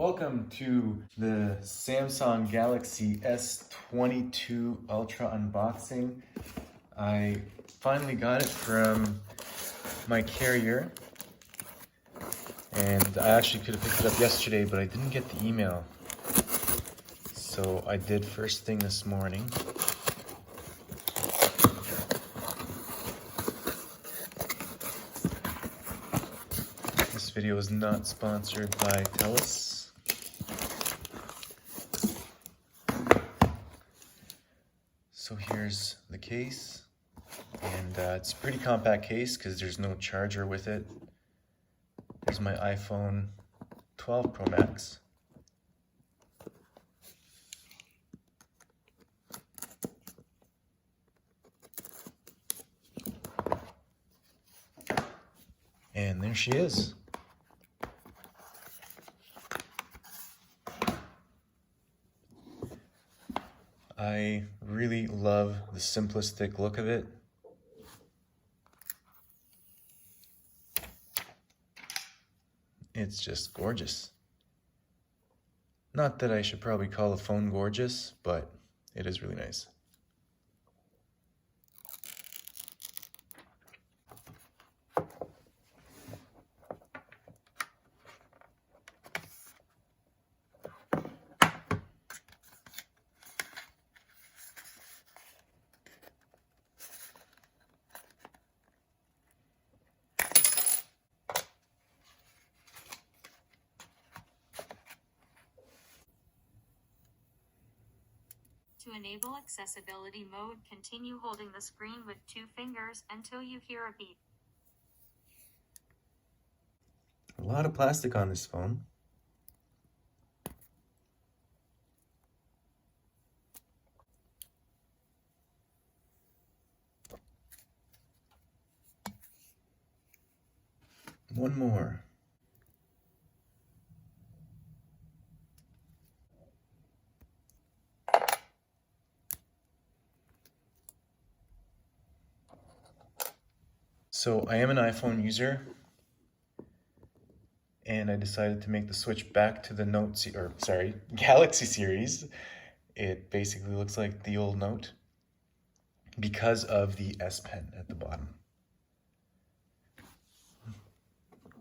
Welcome to the Samsung Galaxy S22 Ultra unboxing. I finally got it from my carrier, and I actually could have picked it up yesterday, but I didn't get the email. So I did first thing this morning. This video is not sponsored by TELUS. So here's the case, and it's a pretty compact case because there's no charger with it. Here's my iPhone 12 Pro Max. And there she is. I really love the simplistic look of it. It's just gorgeous. Not that I should probably call a phone gorgeous, but it is really nice. To enable accessibility mode, continue holding the screen with 2 fingers until you hear a beep. A lot of plastic on this phone. One more. So I am an iPhone user, and I decided to make the switch back to the Galaxy series. It basically looks like the old Note because of the S Pen at the bottom.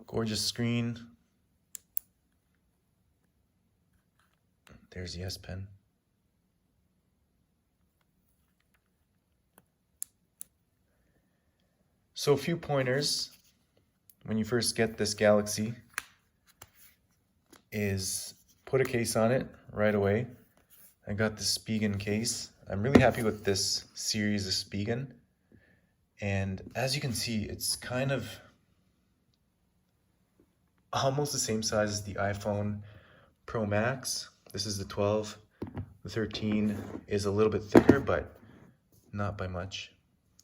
Gorgeous screen. There's the S Pen. So a few pointers when you first get this Galaxy is put a case on it right away. I got the Spigen case. I'm really happy with this series of Spigen. And as you can see, it's kind of almost the same size as the iPhone Pro Max. This is the 12. The 13 is a little bit thicker, but not by much.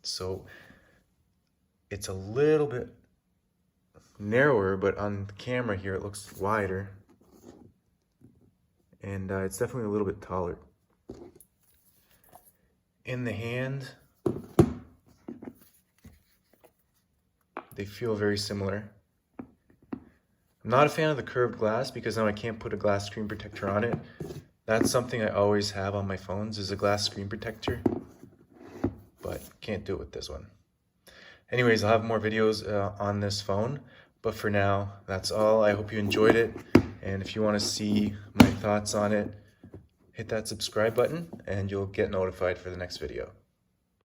So it's a little bit narrower, but on the camera here it looks wider. And it's definitely a little bit taller. In the hand, they feel very similar. I'm not a fan of the curved glass because now I can't put a glass screen protector on it. That's something I always have on my phones, is a glass screen protector, but can't do it with this one. Anyways, I'll have more videos on this phone, but for now, that's all. I hope you enjoyed it, and if you want to see my thoughts on it, hit that subscribe button and you'll get notified for the next video.